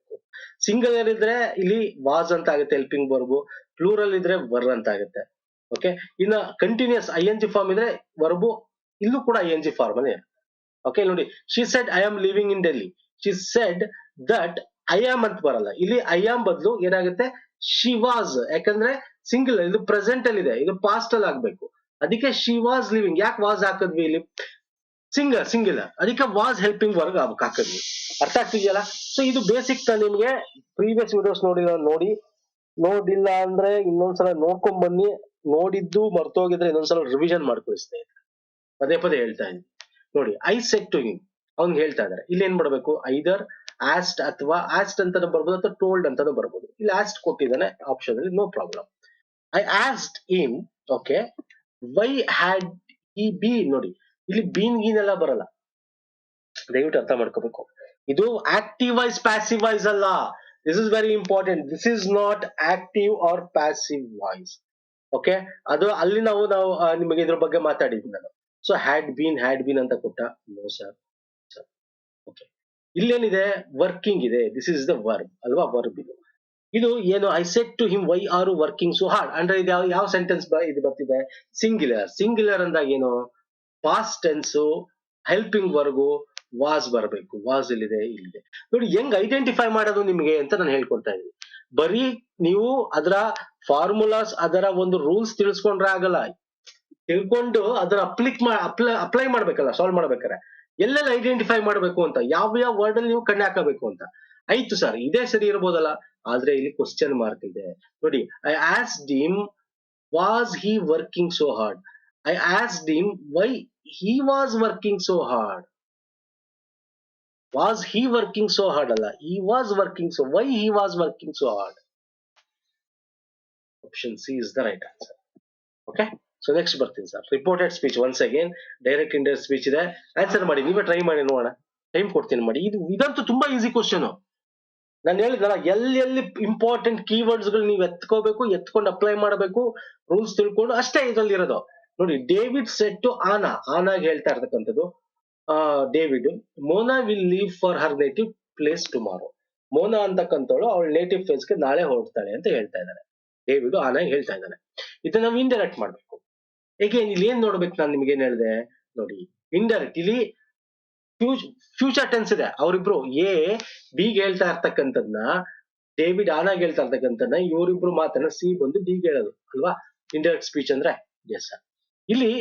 ಸಿಂಗಲ್ ಇದ್ರೆ ಇಲ್ಲಿ ವಾಸ್ ಅಂತ ಆಗುತ್ತೆ ಹೆಲ್ಪಿಂಗ್ ವರ್ಬ್, ಪ್ಲೂರಲ್ ಇದ್ರೆ ವರ್ ಅಂತ ಆಗುತ್ತೆ. ಓಕೆ, ಇನ್ನ continuous I N G form ಇದ್ರೆ ವರ್ಬು ಇಲ್ಲೂ ಕೂಡ ಐ ಎನ್ ಜಿ ಫಾರ್ಮ್ ಅಲ್ಲೇ. ಓಕೆ ನೋಡಿ, she said I am living in Delhi, she said that I am ಅಂತ ಬರಲ್ಲ, ಇಲ್ಲಿ ಐ ಆಮ್ ಬದಲು ಏನಾಗುತ್ತೆ ಶಿ ವಾಸ್. ಯಾಕಂದ್ರೆ ಸಿಂಗಲ್, ಇದು ಪ್ರೆಸೆಂಟ್ ಅಲ್ಲಿ ಇದೆ, ಇದು ಪಾಸ್ಟ್ ಅಲ್ಲಿ ಆಗ್ಬೇಕು. ಅದಕ್ಕೆ ಶಿ ವಾಸ್ ಲಿವಿಂಗ್. ಯಾಕೆ ವಾಸ್ ಹಾಕಿದ್ವಿ ಇಲ್ಲಿ? ಸಿಂಗಲ್, ಅದಕ್ಕೆ ವಾಸ್ ಹೆಲ್ಪಿಂಗ್ ವರ್ಗ್ ಹಾಕಿದ್ವಿ. ಅರ್ಥ ಆಗ್ತಿದೆಯಲ್ಲ? ಸೊ ಇದು ಬೇಸಿಕ್ ನಿಮ್ಗೆ ಪ್ರೀವಿಯಸ್ ವಿಡಿಯೋಸ್ ನೋಡಿಲ್ಲ ಅಂದ್ರೆ ಇನ್ನೊಂದ್ಸಲ ನೋಡ್ಕೊಂಡ್ ಬನ್ನಿ. ನೋಡಿದ್ದು ಮರ್ತೋಗಿದ್ರೆ ಇನ್ನೊಂದ್ಸಲ ರಿವಿಷನ್ ಮಾಡ್ಕೊಳ್ಳಿ ಸ್ನೇಹಿತರೆ, ಪದೇ ಪದೇ ಹೇಳ್ತಾ ಇದ್ದೀನಿ. ನೋಡಿ, ಐ ಸೆಡ್ ಟು ಹಿಮ್, ಅವ್ನ್ ಹೇಳ್ತಾ ಇದಾರೆ. ಇಲ್ಲಿ ಏನ್ ಮಾಡ್ಬೇಕು, ಐದರ್ ಆಸ್ಟ್ ಅಥವಾ ಆಸ್ಟ್ ಅಂತಾನು ಬರ್ಬೋದು, ಅಥವಾ ಟೋಲ್ಡ್ ಅಂತಾನು ಬರ್ಬೋದು. ಇಲ್ಲಿ ಆಸ್ಟ್ ಕೊಟ್ಟಿದ್ದಾನೆ ಆಪ್ಷನ್ ಅಲ್ಲಿ, no problem. I asked him, okay, why had he been. ನೋಡಿ, ಇಲ್ಲಿ ಬೀನ್ ಗೀನ್ ಎಲ್ಲ ಬರಲ್ಲ, ದಯವಿಟ್ಟು ಅರ್ಥ ಮಾಡ್ಕೋಬೇಕು. ಇದು ಆಕ್ಟಿವ್ ವಾಯ್ಸ್ ಪ್ಯಾಸಿವ್ ವಾಯ್ಸ್ ಅಲ್ಲ. This is very important. This is not active or passive voice. Okay, ಅದು ಅಲ್ಲಿ ನಾವು ನಿಮಗೆ ಇದ್ರ ಬಗ್ಗೆ ಮಾತಾಡಿದ್ವಿ ನಾನು. ಸೊ ಹ್ಯಾಡ್ ಬೀನ್ ಅಂತ ಕೊಟ್ಟ, ನೋ ಸರ್. ಓಕೆ, ಇಲ್ಲೇನಿದೆ, ವರ್ಕಿಂಗ್ ಇದೆ, ದಿಸ್ ಇಸ್ ದ ವರ್ಬ್ ಅಲ್ವಾ, ವರ್ಬ್ ಇದು. ಇದು ಏನು I said to him why are working so hard ಅಂದ್ರೆ ಇದು ಯಾವ ಸೆಂಟೆನ್ಸ್ ಇದು ಬರ್ತಿದೆ ಸಿಂಗ್ಯುಲರ್ ಅಂದಾಗ ಏನು past tense helping verb was ಬರಬೇಕು ವಾಸ್ ಇಲ್ಲಿದೆ ನೋಡಿ ಹೆಂಗ್ ಐಡೆಂಟಿಫೈ ಮಾಡೋದು ನಿಮ್ಗೆ ಅಂತ ನಾನು ಹೇಳ್ಕೊಡ್ತಾ ಇದ್ದೀನಿ ಬರೀ ನೀವು ಅದರ ಫಾರ್ಮುಲಾಸ್ ಅದರ ಒಂದು ರೂಲ್ಸ್ ತಿಳಿಸ್ಕೊಂಡ್ರೆ ಆಗಲ್ಲ ತಿಳ್ಕೊಂಡು ಅದನ್ನ ಅಪ್ಲೈ ಮಾಡ್ಬೇಕಲ್ಲ ಸಾಲ್ವ್ ಮಾಡ್ಬೇಕಾರೆ ಎಲ್ಲೆಲ್ಲ ಐಡೆಂಟಿಫೈ ಮಾಡ್ಬೇಕು ಅಂತ ಯಾವ ವರ್ಡ್ ಅಲ್ಲಿ ನೀವು ಕಣ್ಣು ಹಾಕಬೇಕು ಅಂತ ಆಯ್ತು ಸರ್ ಇದೇ ಸರಿ ಇರ್ಬೋದಲ್ಲ ಆದ್ರೆ ಇಲ್ಲಿ ಕ್ವಶನ್ ಮಾರ್ಕ್ ಇದೆ ನೋಡಿ I asked him was he working so hard I asked him why he was working so hard was he working so hard ಅಲ್ಲ he was working so why he was working so hard option C is the right answer okay so next ಬರ್ತೀನಿ sir reported speech once again direct indirect speech ಇದೆ answer ಮಾಡಿ ನೀವೇ try ಮಾಡಿ ನೋಡೋಣ time ಕೊಡ್ತೀನಿ ಮಾಡಿ ಇದಂತೂ ತುಂಬಾ ಈಸಿ ಕ್ವಶನ್ ನಾನು ಹೇಳಿದ್ನಲ್ಲ ಎಲ್ಲಿ ಇಂಪಾರ್ಟೆಂಟ್ ಕೀವರ್ಡ್ಸ್ ಗಳು ನೀವು ಎತ್ಕೊಂಡು ಅಪ್ಲೈ ಮಾಡಬೇಕು ರೂಲ್ಸ್ ತಿಳ್ಕೊಂಡು ಅಷ್ಟೇ ಇದರಲ್ಲಿ ಇರೋದು ನೋಡಿ ಡೇವಿಡ್ ಸೆಟ್ ಟು ಆನಾಗ್ ಹೇಳ್ತಾ ಇರ್ತಕ್ಕಂಥದ್ದು David Mona will leave for her native place tomorrow Mona ಅಂತಕ್ಕಂಥವಳು ಅವಳ ನೇಟಿವ್ ಪ್ಲೇಸ್ ಗೆ ನಾಳೆ ಹೊರಡ್ತಾಳೆ ಅಂತ ಹೇಳ್ತಾ ಇದ್ದಾನೆ ಡೇವಿಡ್ ಆನಾಗ್ ಹೇಳ್ತಾ ಇದ್ದಾನೆ ಇದನ್ನ ನಾವು ಇಂಡೈರೆಕ್ಟ್ ಮಾಡ್ಬೇಕು ಹೇಗೆ ಇಲ್ಲಿ ಏನ್ ನೋಡ್ಬೇಕು ನಾನು ನಿಮ್ಗೆ ಏನ್ ಹೇಳಿದೆ ನೋಡಿ ಇಂಡೈರೆಕ್ಟ್ ಇಲ್ಲಿ ಫ್ಯೂಚರ್ ಟೆನ್ಸ್ ಇದೆ ಅವರಿಬ್ರು ಬಿಗೆ ಹೇಳ್ತಾ ಇರ್ತಕ್ಕಂಥದ್ನ ಡೇವಿಡ್ ಆನಾಗ್ ಹೇಳ್ತಾ ಇರ್ತಕ್ಕಂಥದ್ನ ಇವರಿಬ್ರು ಮಾತನ್ನ ಸಿ ಬಂದು ಡಿಗೆ ಹೇಳೋದು ಅಲ್ವಾ ಇಂಡೈರೆಕ್ಟ್ ಸ್ಪೀಚ್ ಅಂದ್ರೆ ಎಸ್ ಸರ್ ಇಲ್ಲಿ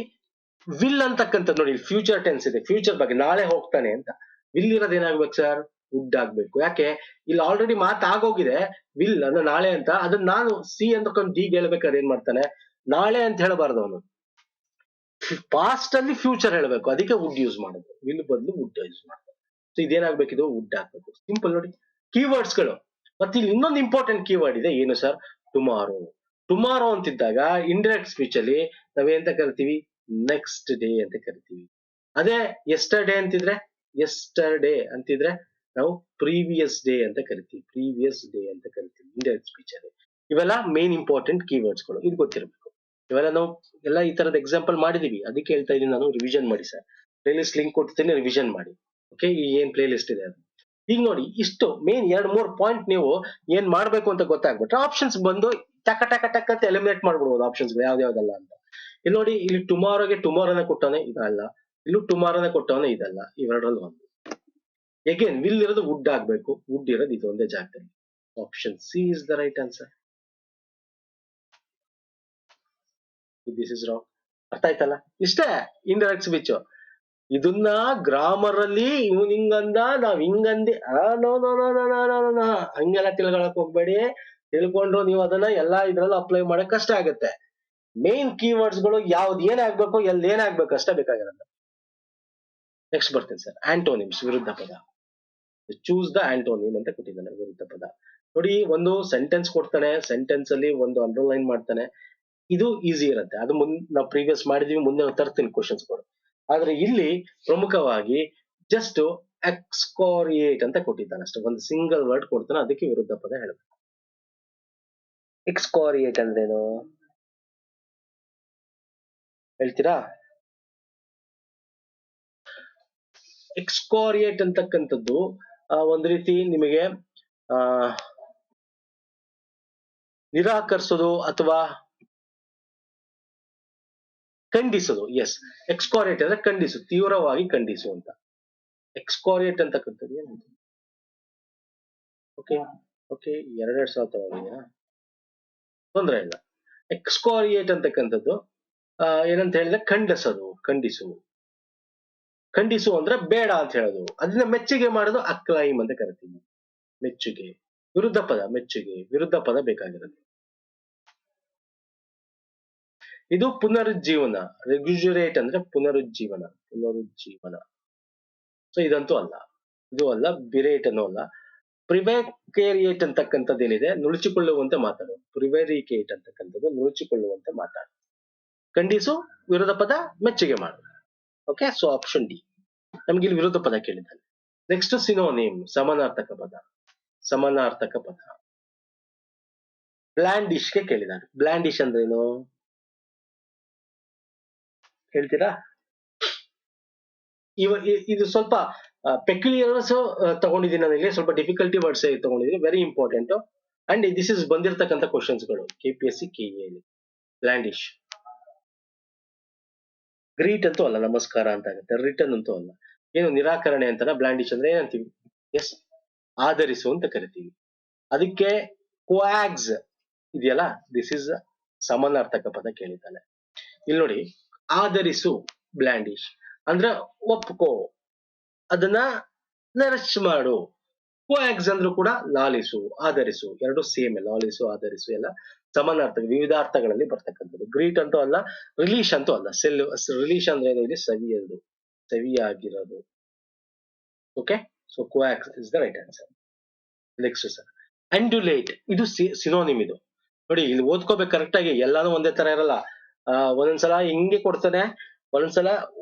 ವಿಲ್ ಅಂತಕ್ಕಂಥದ್ದು ನೋಡಿ ಫ್ಯೂಚರ್ ಟೆನ್ಸ್ ಇದೆ ಫ್ಯೂಚರ್ ಬಗ್ಗೆ ನಾಳೆ ಹೋಗ್ತಾನೆ ಅಂತ ವಿಲ್ ಇರೋದು ಏನಾಗ್ಬೇಕು ಸರ್ ವುಡ್ ಆಗ್ಬೇಕು ಯಾಕೆ ಇಲ್ಲಿ ಆಲ್ರೆಡಿ ಮಾತಾಗೋಗಿದೆ ವಿಲ್ ಅಂದ್ರೆ ನಾಳೆ ಅಂತ ಅದನ್ನ ನಾನು ಸಿ ಅಂತಕೊಂಡು ಡಿಗೆ ಹೇಳ್ಬೇಕಾದ್ರೆ ಏನ್ ಮಾಡ್ತಾನೆ ನಾಳೆ ಅಂತ ಹೇಳಬಾರ್ದು ಅವನು ಪಾಸ್ಟ್ ಅಲ್ಲಿ ಫ್ಯೂಚರ್ ಹೇಳಬೇಕು ಅದಕ್ಕೆ ವುಡ್ ಯೂಸ್ ಮಾಡೋದು ವಿಲ್ ಬದಲು ವುಡ್ ಯೂಸ್ ಮಾಡೋದು ಸೊ ಇದೇನಾಗ್ಬೇಕಿದು ವುಡ್ ಹಾಕ್ಬೇಕು ಸಿಂಪಲ್ ನೋಡಿ ಕೀವರ್ಡ್ಸ್ ಗಳು ಮತ್ತೆ ಇಲ್ಲಿ ಇನ್ನೊಂದು ಇಂಪಾರ್ಟೆಂಟ್ ಕೀವರ್ಡ್ ಇದೆ ಏನು ಸರ್ ಟುಮಾರೋ ಅಂತಿದ್ದಾಗ ಇಂಡೈರೆಕ್ಟ್ ಸ್ಪೀಚ್ ಅಲ್ಲಿ ನಾವೇಂತ ಕರಿತೀವಿ ನೆಕ್ಸ್ಟ್ ಡೇ ಅಂತ ಕರಿತೀವಿ ಅದೇ ಎಸ್ಟರ್ಡೇ ಅಂತಿದ್ರೆ ನಾವು ಪ್ರೀವಿಯಸ್ ಡೇ ಅಂತ ಕರಿತೀವಿ ಇಂಡೈರೆಕ್ಟ್ ಸ್ಪೀಚ್ ಅಲ್ಲಿ ಇವೆಲ್ಲ ಮೇನ್ ಇಂಪಾರ್ಟೆಂಟ್ ಕೀವರ್ಡ್ಸ್ ಗಳು ಇದು ಗೊತ್ತಿರಬೇಕು ಇವೆಲ್ಲ ನಾವು ಎಲ್ಲ ಈ ತರದ ಎಕ್ಸಾಂಪಲ್ ಮಾಡಿದೀವಿ ಅದಕ್ಕೆ ಹೇಳ್ತಾ ಇದೀನಿ ನಾನು ರಿವಿಷನ್ ಮಾಡಿ ಸರ್ ಪ್ಲೇ ಲಿಸ್ಟ್ ಲಿಂಕ್ ಕೊಡ್ತೀನಿ ರಿವಿಷನ್ ಮಾಡಿ ಓಕೆ ಈ ಏನ್ ಪ್ಲೇ ಲಿಸ್ಟ್ ಇದೆ ಅದು ಈಗ ನೋಡಿ ಇಷ್ಟು ಮೇನ್ 2-3 ಪಾಯಿಂಟ್ ನೀವು ಏನ್ ಮಾಡ್ಬೇಕು ಅಂತ ಗೊತ್ತಾಗ್ಬಿಟ್ರೆ ಆಪ್ಷನ್ಸ್ ಬಂದು ಟಕ್ ಅಂತ ಎಲಿಮಿನೇಟ್ ಮಾಡ್ಬಿಡ್ಬೋದು ಆಪ್ಷನ್ಸ್ ಯಾವ್ದಾವ್ದಲ್ಲ ಅಂತ ಇಲ್ಲಿ ನೋಡಿ ಇಲ್ಲಿ ಟುಮಾರೋನೇ ಕೊಟ್ಟವನೆ ಇದಲ್ಲ ಇಲ್ಲೂ ಟುಮಾರೋನೇ ಕೊಟ್ಟವನೆ ಇದಲ್ಲ ಇವೆರಡರಲ್ಲಿ ಒಂದು ಎಗೇನ್ ವಿಲ್ ಇರೋದು ವುಡ್ ಆಗ್ಬೇಕು ವುಡ್ ಇರೋದು ಇದು ಒಂದೇ ಜಾಗದಲ್ಲಿ option C is the right answer this is wrong ಅರ್ಥ ಆಯ್ತಲ್ಲ ಇಷ್ಟೇ ಇಂಡೈರೆಕ್ಟ್ ಸ್ಪೀಚ್ ಇದನ್ನ ಗ್ರಾಮರ್ ಅಲ್ಲಿ ಇವನ್ ಹಿಂಗಂದ ನಾವ್ ಹಿಂಗಂದಿ ಹಂಗೆಲ್ಲ ತಿಳ್ಕೊಳಕ್ ಹೋಗ್ಬೇಡಿ ತಿಳ್ಕೊಂಡ್ರು ನೀವು ಅದನ್ನ ಎಲ್ಲಾ ಇದ್ರಲ್ಲೂ ಅಪ್ಲೈ ಮಾಡಕ್ ಕಷ್ಟ ಆಗುತ್ತೆ ಮೇನ್ ಕೀವರ್ಡ್ಸ್ ಗಳು ಯಾವ್ದು ಏನಾಗ್ಬೇಕು ಎಲ್ಲಿ ಏನಾಗ್ಬೇಕು ಅಷ್ಟೇ ಬೇಕಾಗಿರೋದು ನೆಕ್ಸ್ಟ್ ಬರ್ತೀನಿ ಸರ್ ಆಂಟೋನಿಮ್ಸ್ ವಿರುದ್ಧ ಪದ ಚೂಸ್ ದ ಆಂಟೋನಿಮ್ ಅಂತ ಕೊಟ್ಟಿದ್ದಾನೆ ವಿರುದ್ಧ ಪದ ನೋಡಿ ಒಂದು ಸೆಂಟೆನ್ಸ್ ಕೊಡ್ತಾನೆ ಸೆಂಟೆನ್ಸ್ ಅಲ್ಲಿ ಒಂದು ಅಂಡರ್ಲೈನ್ ಮಾಡ್ತಾನೆ ಇದು ಈಸಿ ಇರುತ್ತೆ ಅದು ನಾವು ಪ್ರೀವಿಯಸ್ ಮಾಡಿದೀವಿ ಮುಂದೆ ತರ್ತೀನಿ ಕ್ವಶನ್ಸ್ ಗಳು ಆದ್ರೆ ಇಲ್ಲಿ ಪ್ರಮುಖವಾಗಿ ಜಸ್ಟ್ ಎಕ್ಸ್ಕೋರಿಯೇಟ್ ಅಂತ ಕೊಟ್ಟಿದ್ದಾನೆ ಅಷ್ಟೇ ಒಂದು ಸಿಂಗಲ್ ವರ್ಡ್ ಕೊಡ್ತಾನೆ ಅದಕ್ಕೆ ವಿರುದ್ಧ ಪದ ಹೇಳಬೇಕು ಎಕ್ಸ್ಕೋರಿಯೇಟ್ ಅಂದ್ರೇನು ಹೇಳ್ತೀರಾ ಎಕ್ಸ್ಕೋರಿಯೇಟ್ ಅಂತಕ್ಕಂಥದ್ದು ಒಂದ್ ರೀತಿ ನಿಮಗೆ ನಿರಾಕರಿಸೋದು ಅಥವಾ ಖಂಡಿಸೋದು ಎಸ್ ಎಕ್ಸ್ಕೋರಿಯೇಟ್ ಅಂದ್ರೆ ಖಂಡಿಸು ತೀವ್ರವಾಗಿ ಖಂಡಿಸು ಅಂತ ಎಕ್ಸ್ಕೋರಿಯೇಟ್ ಅಂತಕ್ಕಂಥದ್ದು ಏನಂತ ಓಕೆ ಓಕೆ 2 ತಗೊಂಡಿದ್ಯಾ ತೊಂದ್ರೆ ಇಲ್ಲ ಎಕ್ಸ್ಕೋರಿಯೇಟ್ ಅಂತಕ್ಕಂಥದ್ದು ಏನಂತ ಹೇಳಿದ್ರೆ ಖಂಡಿಸು ಅಂದ್ರೆ ಬೇಡ ಅಂತ ಹೇಳೋದು ಅದನ್ನ ಮೆಚ್ಚುಗೆ ಮಾಡೋದು ಅಕ್ಲೈಮ್ ಅಂತ ಕರಿತೀವಿ ಮೆಚ್ಚುಗೆ ವಿರುದ್ಧ ಪದ ಮೆಚ್ಚುಗೆ ವಿರುದ್ಧ ಪದ ಬೇಕಾಗಿರೋದು ಇದು ಪುನರುಜ್ಜೀವನ ರೆಗ್ಯುಜುರೇಟ್ ಅಂದ್ರೆ ಪುನರುಜ್ಜೀವನ ಸೊ ಇದಂತೂ ಅಲ್ಲ ಇದು ಅಲ್ಲ ಬಿರೇಟ್ ಅನ್ನೋ ಅಲ್ಲ ಪ್ರಿವೇಕೇರಿಯೇಟ್ ಅಂತಕ್ಕಂಥದ್ದು ಏನಿದೆ ನುಣುಚಿಕೊಳ್ಳುವಂತೆ ಮಾತಾಡು ಪ್ರಿವೇರಿಕೇಟ್ ಅಂತಕ್ಕಂಥದ್ದು ನುಣುಚಿಕೊಳ್ಳುವಂತೆ ಮಾತಾಡು ಖಂಡಿಸು ವಿರೋಧ ಪದ ಮೆಚ್ಚುಗೆ ಮಾಡು ಓಕೆ ಸೊ ಆಪ್ಷನ್ ಡಿ ನಮ್ಗೆ ಇಲ್ಲಿ ವಿರುದ್ಧ ಪದ ಕೇಳಿದ್ದಾನೆ ನೆಕ್ಸ್ಟ್ ಸಿನೋನಿಮ್ ಸಮಾನಾರ್ಥಕ ಪದ ಬ್ಲ್ಯಾಂಡಿಶ್ ಗೆ ಕೇಳಿದ್ದಾನೆ ಬ್ಲ್ಯಾಂಡಿಶ್ ಅಂದ್ರೇನು ಹೇಳ್ತೀರಾ ಇದು ಸ್ವಲ್ಪ ಪೆಕ್ಯುಲಿಯರ್ಸ್ ತಗೊಂಡಿದ್ದೀನಿ ನಾನು ಇಲ್ಲಿ ಸ್ವಲ್ಪ ಡಿಫಿಕಲ್ಟಿ ವರ್ಡ್ಸ್ ತಗೊಂಡಿದ್ದೀನಿ very important and this is ಬಂದಿರತಕ್ಕಂಥ ಕ್ವಶನ್ಸ್ ಗಳು KPSC KE ಬ್ಲ್ಯಾಂಡಿಶ್. ಗ್ರೀಟ್ ಅಂತೂ ಅಲ್ಲ, ನಮಸ್ಕಾರ ಅಂತ ಆಗುತ್ತೆ. ರಿಟರ್ನ್ ಅಂತೂ ಅಲ್ಲ. ಏನು ನಿರಾಕರಣೆ ಅಂತಾರ ಬ್ಲ್ಯಾಂಡಿಶ್ ಅಂದ್ರೆ ಏನಂತೀವಿ? ಎಸ್, ಆಧರಿಸು ಅಂತ ಕರಿತೀವಿ. ಅದಕ್ಕೆ ಕೋಆಕ್ಸ್ ಇದೆಯಲ್ಲ, ದಿಸ್ ಇಸ್ ಸಮಾನಾರ್ಥಕ ಪದ ಕೇಳಿದ್ದಾನೆ. ಇಲ್ಲಿ ನೋಡಿ, ಆಧರಿಸು ಬ್ಲ್ಯಾಂಡಿಶ್ ಅಂದ್ರೆ ಒಪ್ಕೋ, ಅದನ್ನ ನರಶ್ ಮಾಡು. ಕೋಆಕ್ಸ್ ಅಂದ್ರೂ ಕೂಡ ಲಾಲಿಸು, ಆಧರಿಸು, ಎರಡು ಸೇಮ್. ಲಾಲಿಸು ಆಧರಿಸು ಎಲ್ಲ ಸಮಾನಾರ್ಥಕ, ವಿವಿಧ ಅರ್ಥಗಳಲ್ಲಿ ಬರ್ತಕ್ಕಂಥದ್ದು. ಗ್ರೀಟ್ ಅಂತೂ ಅಲ್ಲ, ರಿಲೀಶ್ ಅಂತೂ ಅಲ್ಲ. ರಿಲೀಶ್ ಅಂದ್ರೆ ಏನು? ಇಲ್ಲಿ ಸವಿಯೋದು, ಸವಿಯಾಗಿರೋದು. Okay, so coax is the right answer. Next sir, undulate. ಇದು ಸಿನೋನಿಮ್. ಇದು ನೋಡಿ, ಇಲ್ಲಿ ಓದ್ಕೋಬೇಕು ಕರೆಕ್ಟ್ ಆಗಿ. ಎಲ್ಲಾನು ಒಂದೇ ತರ ಇರಲ್ಲ. ಒಂದೊಂದ್ಸಲ ಹಿಂಗೆ ಕೊಡ್ತಾನೆ, ಒಂದೊಂದ್ಸಲ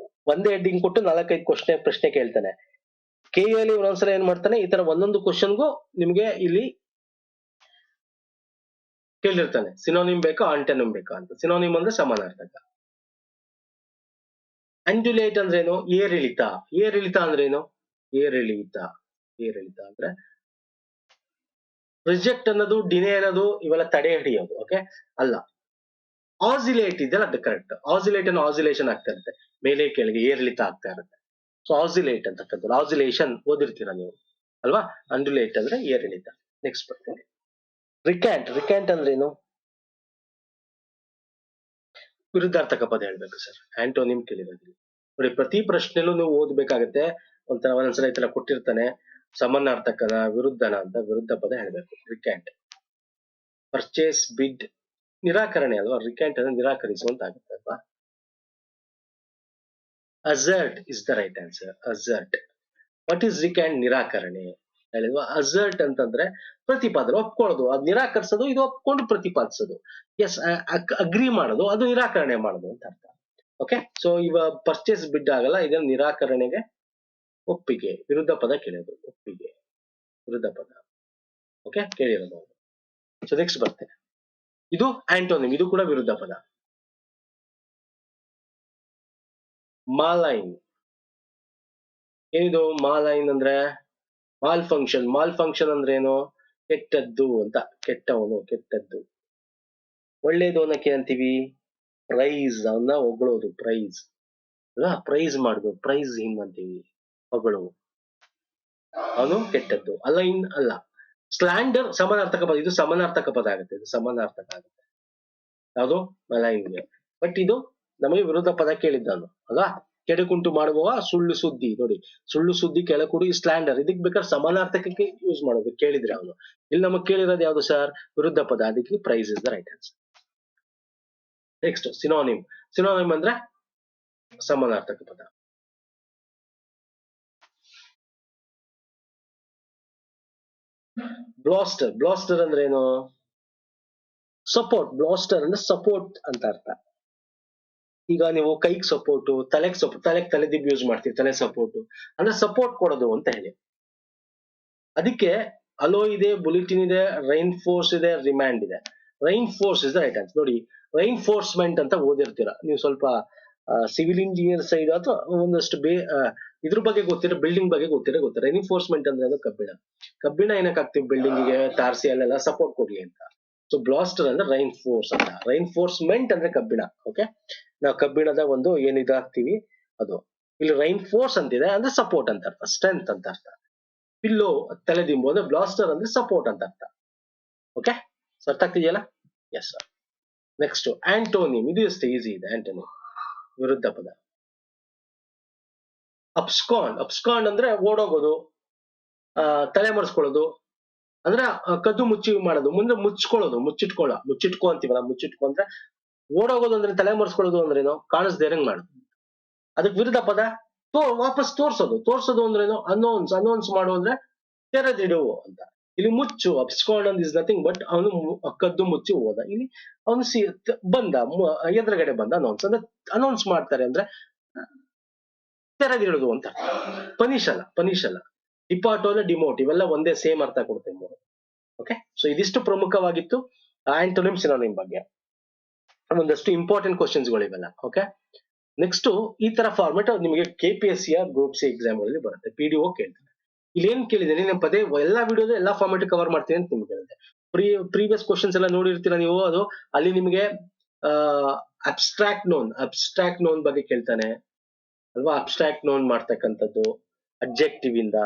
ಒಂದೇ ಹೆಡ್ಡಿಂಗ್ ಕೊಟ್ಟು 4-5 ಪ್ರಶ್ನೆ ಕೇಳ್ತಾನೆ. KE ಒಂದೊಂದ್ಸಲ ಏನ್ ಮಾಡ್ತಾನೆ, ಈ ತರ ಒಂದೊಂದು ಕ್ವಶನ್ಗೂ ನಿಮ್ಗೆ ಇಲ್ಲಿ ಕೇಳಿರ್ತಾನೆ, ಸಿನೋನಿಮ್ ಬೇಕಾ ಆಂಟೋನಿಮ್ ಬೇಕಾ ಅಂತ. ಸಿನೋನಿಮ್ ಅಂದ್ರೆ ಸಮಾನಾರ್ಥಕ. ಅಂಡ್ಯುಲೇಟ್ ಅಂದ್ರೆ ಏನು? ಏರಿಳಿತ. ಏರಿಳಿತ ಅಂದ್ರೆ ಏನು? ಏರಿಳಿತ, ಏರಿಳಿತ ಅಂದ್ರೆ ರಿಜೆಕ್ಟ್ ಅನ್ನೋದು, ಡಿನೇ ಅನ್ನೋದು ಇವೆಲ್ಲ ತಡೆ ಹಿಡಿಯೋದು. ಓಕೆ, ಅಲ್ಲ. ಆಸಿಲೇಟ್ ಇದೆಯಲ್ಲ, ಅದು ಕರೆಕ್ಟ್. ಆಸಿಲೇಟ್ ಅನ್ನು ಆಸಿಲೇಷನ್ ಆಗ್ತಾ ಇರುತ್ತೆ, ಮೇಲೆ ಕೆಳಗೆ ಏರಿಳಿತ ಆಗ್ತಾ ಇರುತ್ತೆ. ಸೊ ಆಸಿಲೇಟ್ ಅಂತಕ್ಕಂಥದ್ದು, ಆಸಿಲೇಷನ್ ಓದಿರ್ತೀರಾ ನೀವು ಅಲ್ವಾ? ಅಂಡ್ಯುಲೇಟ್ ಅಂದ್ರೆ ಏರಿಳಿತ. ನೆಕ್ಸ್ಟ್ ಬರ್ತೀನಿ, ರಿಕ್ಯಾಂಟ್. ರಿಕ್ಯಾಂಟ್ ಅಂದ್ರೆ ಏನು? ವಿರುದ್ಧಾರ್ಥಕ ಪದ ಹೇಳ್ಬೇಕು ಸರ್. ಆಂಟೋನಿಮ್ ಕೇಳಿರೋದಿಲ್ಲ ನೋಡಿ. ಪ್ರತಿ ಪ್ರಶ್ನೆಲೂ ನೀವು ಓದ್ಬೇಕಾಗತ್ತೆ. ಒಂದೊಂದ್ಸಲ ಈ ತರ ಕೊಟ್ಟಿರ್ತಾನೆ, ಸಮಾನಾರ್ಥಕನ ವಿರುದ್ಧನ ಅಂತ. ವಿರುದ್ಧ ಪದ ಹೇಳ್ಬೇಕು. ರಿಕ್ಯಾಂಟ್. ಪರ್ಚೇಸ್, ಬಿಡ್, ನಿರಾಕರಣೆ ಅಲ್ವಾ? ರಿಕ್ಯಾಂಟ್ ಅಂದ್ರೆ ನಿರಾಕರಿಸು ಅಂತ ಆಗುತ್ತೆ ಅಲ್ವಾ? Assert is the right answer. Assert. What is recant? ನಿರಾಕರಣೆ ಹೇಳಿದ್ವಾ? ಅಸರ್ಟ್ ಅಂತಂದ್ರೆ ಪ್ರತಿಪಾದನೆ, ಒಪ್ಕೊಳ್ಳೋದು. ಅದು ನಿರಾಕರಿಸೋದು, ಇದು ಒಪ್ಕೊಂಡು ಪ್ರತಿಪಾದಿಸೋದು. ಎಸ್, ಅಗ್ರಿ ಮಾಡೋದು, ಅದು ನಿರಾಕರಣೆ ಮಾಡೋದು ಅಂತ ಅರ್ಥ. ಓಕೆ, ಸೊ ಇವಾಗ ಪರ್ಚೇಸ್ ಬಿಡ್ ಆಗಲ್ಲ, ಇದನ್ನ ನಿರಾಕರಣೆಗೆ ಒಪ್ಪಿಗೆ. ವಿರುದ್ಧ ಪದ ಕೇಳೋದು, ಒಪ್ಪಿಗೆ, ವಿರುದ್ಧ ಪದ. ಓಕೆ, ಕೇಳಿರೋದು. ಸೊ ನೆಕ್ಸ್ಟ್ ಬರ್ತೇನೆ, ಇದು ಆಂಟೋನಿಮ್. ಇದು ಕೂಡ ವಿರುದ್ಧ ಪದ. ಮಾಲೈನ್. ಏನಿದು ಮಾಲೈನ್ ಅಂದ್ರೆ? Mall function. ಮಾಲ್ ಫಂಕ್ಷನ್ ಅಂದ್ರೆ ಏನು? ಕೆಟ್ಟದ್ದು ಅಂತ. ಕೆಟ್ಟವನು, ಕೆಟ್ಟದ್ದು. ಒಳ್ಳೇದು ಅನ್ನಕ್ಕೆ ಅಂತೀವಿ ಪ್ರೈಸ್. ಅವನ್ನ ಹೊಗಳೋದು, ಪ್ರೈಸ್ ಅಲ್ವಾ? ಪ್ರೈಸ್ ಮಾಡುದು, ಪ್ರೈಸ್ ಹಿಮ್ ಅಂತೀವಿ, ಹೊಗಳು. ಅವನು ಕೆಟ್ಟದ್ದು. ಅಲೈನ್ ಅಲ್ಲ. ಸ್ಲ್ಯಾಂಡರ್ ಸಮಾನಾರ್ಥಕ ಪದ. ಇದು ಸಮಾನಾರ್ಥಕ ಪದ ಆಗುತ್ತೆ. ಇದು ಸಮಾನಾರ್ಥಕ ಆಗುತ್ತೆ ಯಾವುದು? ಅಲೈನ್ಗೆ. ಬಟ್ ಇದು ನಮಗೆ ವಿರುದ್ಧ ಪದ ಕೇಳಿದ್ದಾನು ಅಲ್ವಾ? ಕೆಡಕುಂಟು ಮಾಡುವ ಸುಳ್ಳು ಸುದ್ದಿ. ನೋಡಿ, ಸುಳ್ಳು ಸುದ್ದಿ, ಕೆಳಕುಡಿ, ಸ್ಲ್ಯಾಂಡರ್. ಇದಕ್ಕೆ ಬೇಕಾದ್ರೆ ಸಮಾನಾರ್ಥಕಕ್ಕೆ ಯೂಸ್ ಮಾಡೋದು ಕೇಳಿದ್ರೆ ಅವನು. ಇಲ್ಲಿ ನಮಗೆ ಕೇಳಿರೋದು ಯಾವ್ದು ಸರ್? ವಿರುದ್ಧ ಪದ. ಅದಕ್ಕೆ price is the right answer. Next synonym. Synonym ಅಂದ್ರೆ ಸಮಾನಾರ್ಥಕ ಪದ. ಬ್ಲಾಸ್ಟರ್. ಬ್ಲಾಸ್ಟರ್ ಅಂದ್ರೆ ಏನು? ಸಪೋರ್ಟ್. ಬ್ಲಾಸ್ಟರ್ ಅಂದ್ರೆ ಸಪೋರ್ಟ್ ಅಂತ ಅರ್ಥ. ಈಗ ನೀವು ಕೈಗೆ ಸಪೋರ್ಟು, ತಲೆಗೆ ಸಪೋರ್ಟ್, ತಲೆದಿಬ್ಬು ಯೂಸ್ ಮಾಡ್ತೀವಿ, ತಲೆ ಸಪೋರ್ಟು ಅಂದ್ರೆ ಸಪೋರ್ಟ್ ಕೊಡೋದು ಅಂತ ಹೇಳಿ. ಅದಕ್ಕೆ ಅಲೋ ಇದೆ, ಬುಲೆಟಿನ್ ಇದೆ, ರೈನ್ ಫೋರ್ಸ್ ಇದೆ, ರಿಮ್ಯಾಂಡ್ ಇದೆ. Rain force is the right answer. ನೋಡಿ, ರೈನ್ ಫೋರ್ಸ್ಮೆಂಟ್ ಅಂತ ಓದಿರ್ತೀರಾ ನೀವು ಸ್ವಲ್ಪ ಸಿವಿಲ್ ಇಂಜಿನಿಯರ್ ಸೈಡ್, ಅಥವಾ ಒಂದಷ್ಟು ಇದ್ರ ಬಗ್ಗೆ ಗೊತ್ತಿರೋ, ಬಿಲ್ಡಿಂಗ್ ಬಗ್ಗೆ ಗೊತ್ತಿರೋ. ರೈನ್ಫೋರ್ಸ್ಮೆಂಟ್ ಅಂದ್ರೆ ಅದು ಕಬ್ಬಿಣ. ಕಬ್ಬಿಣ ಏನಕ್ಕೆ ಹಾಕ್ತಿವಿ? ಬಿಲ್ಡಿಂಗಿಗೆ, ತಾರಸಿ ಅಲ್ಲೆಲ್ಲ ಸಪೋರ್ಟ್ ಕೊಡ್ಲಿ ಅಂತ. ಸೊ ಬ್ಲಾಸ್ಟರ್ ಅಂದ್ರೆ ರೈನ್ ಫೋರ್ಸ್ ಅಂತ. ರೈನ್ಫೋರ್ಸ್ಮೆಂಟ್ ಅಂದ್ರೆ ಕಬ್ಬಿಣ. ಓಕೆ, ನಾವು ಕಬ್ಬಿಣದ ಒಂದು ಏನಿದು ಹಾಕ್ತಿವಿ ಅದು. ಇಲ್ಲಿ ರೈನ್ ಫೋರ್ಸ್ ಅಂತಿದೆ ಅಂದ್ರೆ ಸಪೋರ್ಟ್ ಅಂತ ಅರ್ಥ, ಸ್ಟ್ರೆಂತ್ ಅಂತ ಅರ್ಥ. ಪಿಲ್ಲೋ, ತಲೆದಿಂಬು ಅಂದ್ರೆ ಬ್ಲಾಸ್ಟರ್ ಅಂದ್ರೆ ಸಪೋರ್ಟ್ ಅಂತ ಅರ್ಥ. ಓಕೆ, ಸೊ ಅರ್ಥ ಆಗ್ತಿದೆಯಲ್ಲ? Yes sir. Next antonym. ಇದು ಎಷ್ಟು ಈಸಿ ಇದೆ. ಆಂಟೋನಿಮ್ ವಿರುದ್ಧ ಪದ. ಅಬ್ಸ್ಕಾಂಡ್. ಅಬ್ಸ್ಕಾಂಡ್ ಅಂದ್ರೆ ಓಡೋಗೋದು, ತಲೆ ಮರೆಸ್ಕೊಳ್ಳೋದು, ಅಂದ್ರೆ ಕದ್ದು ಮುಚ್ಚಿ ಮಾಡೋದು, ಮುಂದೆ ಮುಚ್ಕೊಳ್ಳೋದು, ಮುಚ್ಚಿಟ್ಕೋ ಅಂತೀವಲ್ಲ, ಮುಚ್ಚಿಟ್ಕೋ ಅಂದ್ರೆ ಓಡೋಗೋದು. ಅಂದ್ರೆ ತಲೆ ಮರೆಸ್ಕೊಳ್ಳೋದು ಅಂದ್ರೇನು? ಕಾಣಿಸ್ದೇರಂಗ್ ಮಾಡೋದು. ಅದಕ್ಕೆ ವಿರುದ್ಧ ಪದ ವಾಪಸ್ ತೋರ್ಸೋದು. ತೋರ್ಸೋದು ಅಂದ್ರೇನು? ಅನೌನ್ಸ್. ಅನೌನ್ಸ್ ಮಾಡು ಅಂದ್ರೆ ತೆರೆದಿಡು ಅಂತ. ಇಲ್ಲಿ ಮುಚ್ಚು, abscond and is nothing but ಅವನು ಕದ್ದು ಮುಚ್ಚಿ ಹೋದ. ಇಲ್ಲಿ ಅವನು ಬಂದ, ಎದುರುಗಡೆ ಬಂದ. ಅನೌನ್ಸ್ ಅಂದ್ರೆ ಅನೌನ್ಸ್ ಮಾಡ್ತಾರೆ ಅಂದ್ರೆ ತೆರೆದಿಡುದು ಅಂತ. ಪನಿಷ್ ಅಲ್ಲ, ಪನಿಷ್ ಅಲ್ಲ. ಡಿಪಾರ್ಟ್ ಅಲ್ಲ, ಡಿಮೋಟ್, ಇವೆಲ್ಲ ಒಂದೇ, ಸೇಮ್ ಅರ್ಥ ಕೊಡ್ತೇವೆ. ಓಕೆ, ಸೊ ಇದಿಷ್ಟು ಪ್ರಮುಖವಾಗಿತ್ತು ಆಂಟೋನಿಮ್ ಸಿನೋನಿಮ್ ಬಗ್ಗೆ. ಒಂದಷ್ಟು ಇಂಪಾರ್ಟೆಂಟ್ ಕ್ವಶನ್ಸ್ ಗಳಿವೆಲ್ಲ. ಓಕೆ, ನೆಕ್ಸ್ಟ್ ಈ ತರ ಫಾರ್ಮೆಟ್ ನಿಮಗೆ KPSC ಗ್ರೂಪ್ ಸಿ ಎಕ್ಸಾಮ್ ಗಳಲ್ಲಿ ಬರುತ್ತೆ. PDO ಕೇಳ್ತಾರೆ. ಇಲ್ಲಿ ಏನ್ ಕೇಳಿದ್ದೀನಿ, ನಾನು ಪದೇ ಎಲ್ಲಾ ವಿಡಿಯೋದ ಎಲ್ಲಾ ಫಾರ್ಮೆಟ್ ಕವರ್ ಮಾಡ್ತೀನಿ ಅಂತ ನಿಮ್ಗೆ ಹೇಳಿದೆ. ಪ್ರೀವಿಯಸ್ ಕ್ವಶನ್ಸ್ ಎಲ್ಲ ನೋಡಿರ್ತೀರಾ ನೀವು. ಅದು ಅಲ್ಲಿ ನಿಮಗೆ ಅಬ್ಸ್ಟ್ರಾಕ್ಟ್ ನೋನ್ ಬಗ್ಗೆ ಕೇಳ್ತಾನೆ ಅಲ್ವಾ, ಅಬ್ಸ್ಟ್ರಾಕ್ಟ್ ನೋನ್ ಮಾಡ್ತಕ್ಕಂಥದ್ದು ಅಬ್ಜೆಕ್ಟಿವ್ ಇಂದ.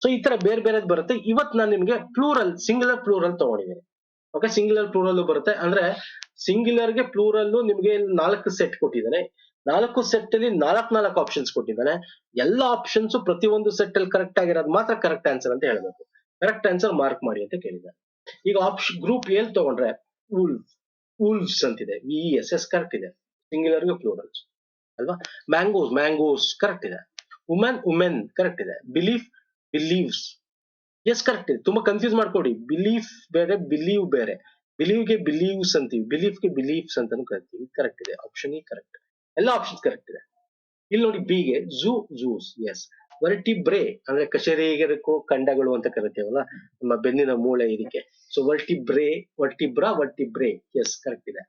ಸೊ ಈ ತರ ಬೇರೆ ಬೇರೆದ್ ಬರುತ್ತೆ. ಇವತ್ತು ನಾನು ನಿಮ್ಗೆ ಪ್ಲೂರಲ್, ಸಿಂಗುಲರ್ ಪ್ಲೂರಲ್ ತಗೊಂಡಿದ್ದೀನಿ. ಓಕೆ, ಸಿಂಗುಲರ್ ಪ್ಲೂರಲ್ ಬರುತ್ತೆ. ಅಂದ್ರೆ ಸಿಂಗುಲರ್ ಗೆ ಪ್ಲೂರಲ್ ನಿಮ್ಗೆ 4 ಸೆಟ್ ಕೊಟ್ಟಿದ್ದಾನೆ. 4 ಸೆಟ್ ಅಲ್ಲಿ 4 ಆಪ್ಷನ್ಸ್ ಕೊಟ್ಟಿದ್ದಾನೆ. ಎಲ್ಲ ಆಪ್ಷನ್ಸ್ ಪ್ರತಿಯೊಂದು ಸೆಟ್ ಅಲ್ಲಿ ಕರೆಕ್ಟ್ ಆಗಿರೋದು ಮಾತ್ರ ಕರೆಕ್ಟ್ ಆನ್ಸರ್ ಅಂತ ಹೇಳ್ಬೇಕು. ಕರೆಕ್ಟ್ ಆನ್ಸರ್ ಮಾರ್ಕ್ ಮಾಡಿ ಅಂತ ಕೇಳಿದ್ದಾರೆ. ಈಗ ಗ್ರೂಪ್ ಎಲ್ ತಗೊಂಡ್ರೆ ಉಲ್ಫ್ಸ್ ಅಂತಿದೆ, VESS ಕರೆಕ್ಟ್ ಇದೆ, ಸಿಂಗುಲರ್ ಗೆ ಪ್ಲೂರಲ್ಸ್ ಅಲ್ವಾ. ಮ್ಯಾಂಗೋಸ್ ಕರೆಕ್ಟ್ ಇದೆ. ವುಮೆನ್ ಕರೆಕ್ಟ್ ಇದೆ. ಬಿಲೀವ್ಸ್ ಎಸ್ ಕರೆಕ್ಟ್ ಇದೆ. ತುಂಬಾ ಕನ್ಫ್ಯೂಸ್ ಮಾಡ್ಕೊಡಿ, ಬಿಲೀಫ್ ಬೇರೆ ಬಿಲೀವ್ ಬೇರೆ. ಬಿಲೀವ್ ಗೆ ಬಿಲೀವ್ಸ್ ಅಂತೀವಿ, ಬಿಲೀಫ್ ಗೆ ಬಿಲೀವ್ಸ್ ಅಂತಾನು ಕರಿತೀವಿ. ಕರೆಕ್ಟ್ ಇದೆ, ಆಪ್ಷನ್ ಈ ಕರೆಕ್ಟ್. ಎಲ್ಲ ಆಪ್ಷನ್ಸ್ ಕರೆಕ್ಟ್ ಇದೆ. ಇಲ್ಲಿ ನೋಡಿ ಬಿ ಗೆ ಝೂಸ್ ಎಸ್. ವರ್ಟಿಬ್ರೇ ಅಂದ್ರೆ ಕಶೇರುಕೋ ಖಂಡಗಳು ಅಂತ ಕರಿತೀವಲ್ಲ, ನಮ್ಮ ಬೆನ್ನಿನ ಮೂಳೆ ಇದಕ್ಕೆ. ಸೊ ವರ್ಟಿಬ್ರೇ ಎಸ್ ಕರೆಕ್ಟ್ ಇದೆ.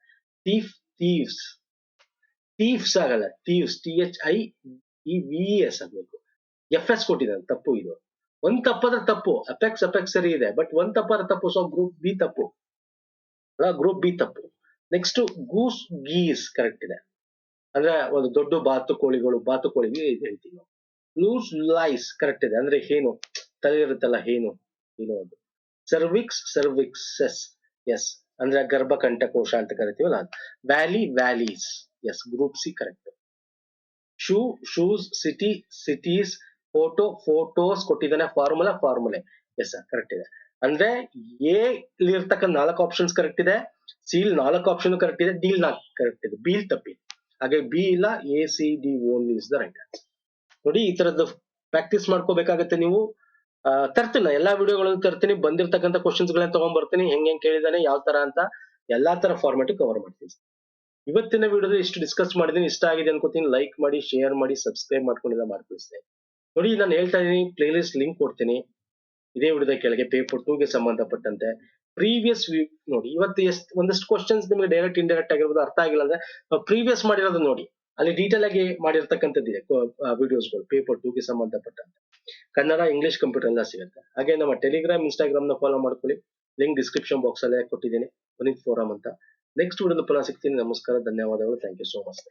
ಥೀವ್ಸ್ ಆಗಲ್ಲ, THIEVES ಆಗ್ಬೇಕು. FS ಕೊಟ್ಟಿದ್ದಾನೆ, ತಪ್ಪು ಇದು. ಒಂದ್ ತಪ್ಪಾದ್ರೆ ತಪ್ಪು. ಅಪೆಕ್ಸ್ ಸರಿ ಇದೆ, ಬಟ್ ಒಂದ್ ತಪ್ಪಾದ್ರೆ ತಪ್ಪು. ಸೊ ಗ್ರೂಪ್ ಬಿ ತಪ್ಪು. ನೆಕ್ಸ್ಟ್ ಗೀಸ್ ಕರೆಕ್ಟ್ ಇದೆ. ಅಂದ್ರೆ ಒಂದು ದೊಡ್ಡ ಬಾತುಕೋಳಿ ಹೇಳ್ತೀವಿ ನಾವು. ಲೈಸ್ ಕರೆಕ್ಟ್ ಇದೆ. ಅಂದ್ರೆ ಹೇನು ತಲೆ ಇರುತ್ತಲ್ಲ, ಹೇನು ಅದು. ಸರ್ವಿಕ್ಸಸ್ ಎಸ್, ಅಂದ್ರೆ ಗರ್ಭಕಂಠಕೋಶ ಅಂತ ಕರಿತೀವಲ್ಲ. Valleys yes, group C correct. Shoes, cities, photos ಕೊಟ್ಟಿದ್ದಾನೆ. ಫಾರ್ಮುಲೆ ಎಸ್ ಕರೆಕ್ಟ್ ಇದೆ. ಅಂದ್ರೆ ಎ ಇರ್ತಕ್ಕಂಥ 4 ಆಪ್ಷನ್ಸ್ ಕರೆಕ್ಟ್ ಇದೆ. ಸಿ 4 ಆಪ್ಷನ್ ಕರೆಕ್ಟ್ ಇದೆ. ಡಿ ಕರೆಕ್ಟ್ ಇದೆ. ಬಿ ತಪ್ಪಿದೆ. ಹಾಗೆ ಬಿ ಇಲ್ಲ, ACD only is the right answer. ನೋಡಿ, ಈ ತರದ್ದು ಪ್ರಾಕ್ಟೀಸ್ ಮಾಡ್ಕೋಬೇಕಾಗತ್ತೆ ನೀವು. ತರ್ತೀನಿ, ಎಲ್ಲಾ ವಿಡಿಯೋಗಳನ್ನು ತರ್ತೀನಿ. ಬಂದಿರ್ತಕ್ಕಂಥ ಕ್ವಶನ್ಸ್ ಗಳನ್ನ ತಗೊಂಡ್ ಬರ್ತೀನಿ. ಹೆಂಗ್ ಕೇಳಿದಾನೆ, ಯಾವ ತರ ಅಂತ ಎಲ್ಲಾ ತರ ಫಾರ್ಮ್ಯಾಟ್ ಕವರ್ ಮಾಡ್ತೀನಿ. ಇವತ್ತಿನ ವಿಡಿಯೋದಲ್ಲಿ ಇಷ್ಟು ಡಿಸ್ಕಸ್ ಮಾಡಿದೀನಿ. ಇಷ್ಟ ಆಗಿದೆ ಅನ್ಕೋತೀನಿ. ಲೈಕ್ ಮಾಡಿ, ಶೇರ್ ಮಾಡಿ, ಸಬ್ಸ್ಕ್ರೈಬ್ ಮಾಡ್ಕೊಂಡಿಲ್ಲ ಮಾಡ್ಕೊಳಿಸ್ತೇನೆ. ನೋಡಿ, ನಾನು ಹೇಳ್ತಾ ಇದೀನಿ, ಪ್ಲೇ ಲಿಸ್ಟ್ ಲಿಂಕ್ ಕೊಡ್ತೀನಿ ಇದೇ ವಿಡಿಯೋದ ಕೆಳಗೆ. ಪೇಪರ್ 2 ಗೆ ಸಂಬಂಧಪಟ್ಟಂತೆ ಪ್ರೀವಿಯಸ್ ನೋಡಿ. ಇವತ್ತು ಒಂದಷ್ಟು ಕ್ವಶನ್ಸ್ ನಿಮಗೆ ಡೈರೆಕ್ಟ್ ಇಂಡೈರೆಕ್ಟ್ ಆಗಿರ್ಬೋದು, ಅರ್ಥ ಆಗಿಲ್ಲ ಅಂದ್ರೆ ಪ್ರೀವಿಯಸ್ ಮಾಡಿರೋದು ನೋಡಿ. ಅಲ್ಲಿ ಡೀಟೇಲ್ ಆಗಿ ಮಾಡಿರ್ತಕ್ಕಂಥದ್ದಿದೆ ವಿಡಿಯೋಸ್ಗಳು. ಪೇಪರ್ 2 ಗೆ ಸಂಬಂಧಪಟ್ಟಂತೆ ಕನ್ನಡ, ಇಂಗ್ಲಿಷ್, ಕಂಪ್ಯೂಟರ್ ಎಲ್ಲ ಸಿಗುತ್ತೆ. ಹಾಗೆ ನಮ್ಮ ಟೆಲಿಗ್ರಾಮ್, ಇನ್ಸ್ಟಾಗ್ರಾಮ್ ನ ಫಾಲೋ ಮಾಡ್ಕೊಳ್ಳಿ. ಲಿಂಕ್ ಡಿಸ್ಕ್ರಿಪ್ಷನ್ ಬಾಕ್ಸ್ ಅಲ್ಲೇ ಕೊಟ್ಟಿದ್ದೀನಿ, ಪುನೀತ್ ಫೋರಂ ಅಂತ. ನೆಕ್ಸ್ಟ್ ವಿಡಿಯೋದ ಪುನಃ ಸಿಗ್ತೀನಿ. ನಮಸ್ಕಾರ, ಧನ್ಯವಾದಗಳು. Thank you so much.